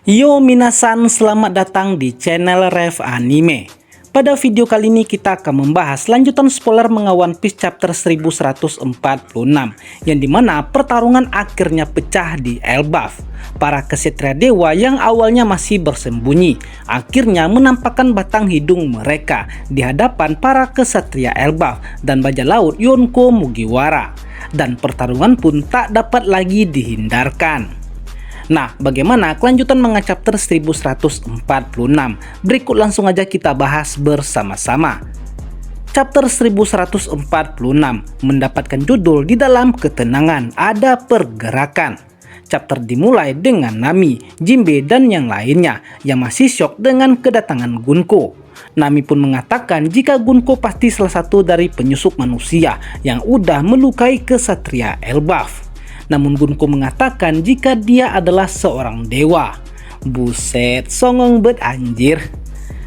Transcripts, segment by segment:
Yo minasan, selamat datang di channel Rev Anime. Pada video kali ini kita akan membahas lanjutan spoiler manga One Piece chapter 1146 yang dimana pertarungan akhirnya pecah di Elbaf. Para kesatria dewa yang awalnya masih bersembunyi akhirnya menampakkan batang hidung mereka di hadapan para kesatria Elbaf dan bajak laut Yonko Mugiwara, dan pertarungan pun tak dapat lagi dihindarkan. Nah, bagaimana kelanjutan manga chapter 1146? Berikut langsung aja kita bahas bersama-sama. Chapter 1146 mendapatkan judul Di Dalam Ketenangan Ada Pergerakan. Chapter dimulai dengan Nami, Jinbe, dan yang lainnya yang masih syok dengan kedatangan Gunko. Nami pun mengatakan jika Gunko pasti salah satu dari penyusup manusia yang udah melukai kesatria Elbaf. Namun Gunko mengatakan jika dia adalah seorang dewa. Buset, songong bet anjir.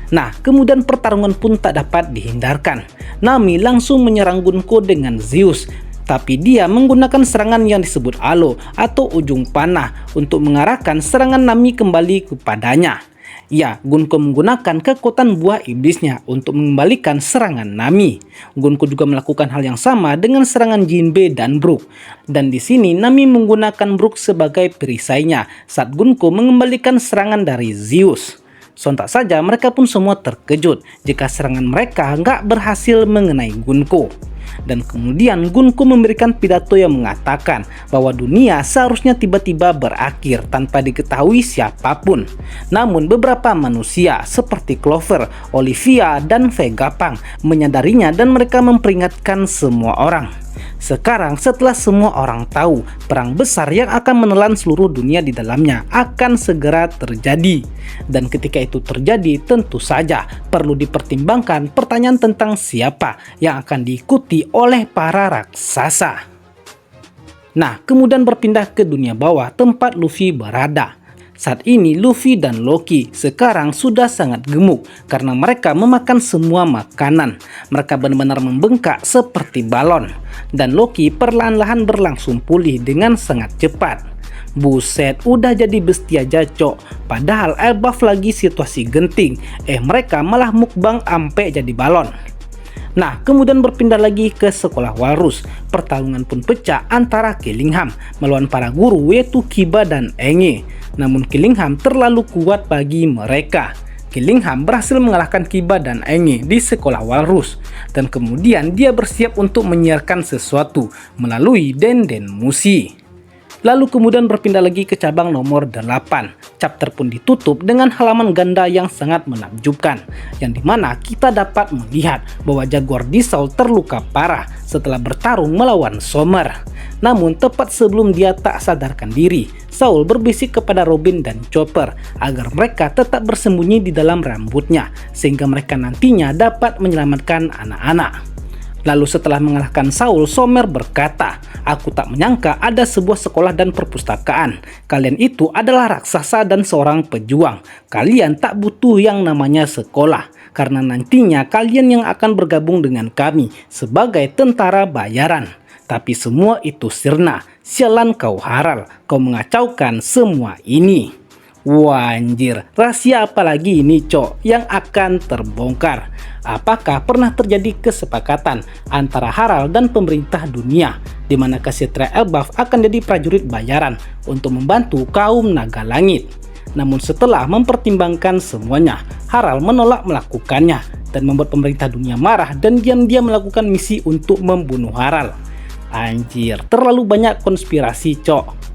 Nah, kemudian pertarungan pun tak dapat dihindarkan. Nami langsung menyerang Gunko dengan Zeus, tapi dia menggunakan serangan yang disebut Alo atau ujung panah untuk mengarahkan serangan Nami kembali kepadanya. Ya, Gunko menggunakan kekuatan buah iblisnya untuk mengembalikan serangan Nami. Gunko juga melakukan hal yang sama dengan serangan Jinbe dan Brook. Dan di sini Nami menggunakan Brook sebagai perisainya saat Gunko mengembalikan serangan dari Zeus. Sontak saja mereka pun semua terkejut jika serangan mereka nggak berhasil mengenai Gunko. Dan kemudian Gunko memberikan pidato yang mengatakan bahwa dunia seharusnya tiba-tiba berakhir tanpa diketahui siapapun. Namun beberapa manusia seperti Clover, Olivia, dan Vegapunk menyadarinya dan mereka memperingatkan semua orang. Sekarang setelah semua orang tahu, perang besar yang akan menelan seluruh dunia di dalamnya akan segera terjadi. Dan ketika itu terjadi, tentu saja perlu dipertimbangkan pertanyaan tentang siapa yang akan diikuti oleh para raksasa. Nah, kemudian berpindah ke dunia bawah tempat Luffy berada. Saat ini Luffy dan Loki sekarang sudah sangat gemuk karena mereka memakan semua makanan. Mereka benar-benar membengkak seperti balon. Dan Loki perlahan-lahan berlangsung pulih dengan sangat cepat. Buset, udah jadi besti aja cok. Padahal Elbaf lagi situasi genting. Mereka malah mukbang ampe jadi balon. Nah, kemudian berpindah lagi ke sekolah Walrus. Pertarungan pun pecah antara Killingham melawan para guru yaitu Kiba dan Enge. Namun Killingham terlalu kuat bagi mereka. Killingham berhasil mengalahkan Kiba dan Enge di sekolah Walrus. Dan kemudian dia bersiap untuk menyiarkan sesuatu melalui Denden Mushi. Lalu kemudian berpindah lagi ke cabang nomor 8. Chapter pun ditutup dengan halaman ganda yang sangat menakjubkan, yang dimana kita dapat melihat bahwa Jaguar di Soul terluka parah setelah bertarung melawan Sommer. Namun tepat sebelum dia tak sadarkan diri, Soul berbisik kepada Robin dan Chopper agar mereka tetap bersembunyi di dalam rambutnya sehingga mereka nantinya dapat menyelamatkan anak-anak. Lalu setelah mengalahkan Saul, Sommer berkata, "Aku tak menyangka ada sebuah sekolah dan perpustakaan. Kalian itu adalah raksasa dan seorang pejuang. Kalian tak butuh yang namanya sekolah, karena nantinya kalian yang akan bergabung dengan kami sebagai tentara bayaran. Tapi semua itu sirna. Sialan kau Haral, kau mengacaukan semua ini." Wah anjir, rahasia apa lagi ini cok yang akan terbongkar? Apakah pernah terjadi kesepakatan antara Haral dan pemerintah dunia di mana kesatria Elbaf akan jadi prajurit bayaran untuk membantu kaum naga langit? Namun setelah mempertimbangkan semuanya, Haral menolak melakukannya dan membuat pemerintah dunia marah dan diam-diam melakukan misi untuk membunuh Haral. Anjir, terlalu banyak konspirasi cok.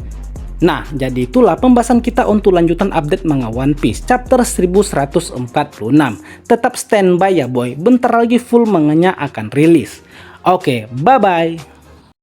Nah, jadi itulah pembahasan kita untuk lanjutan update manga One Piece chapter 1146. Tetap standby ya boy, bentar lagi full manganya akan rilis. Oke, bye-bye.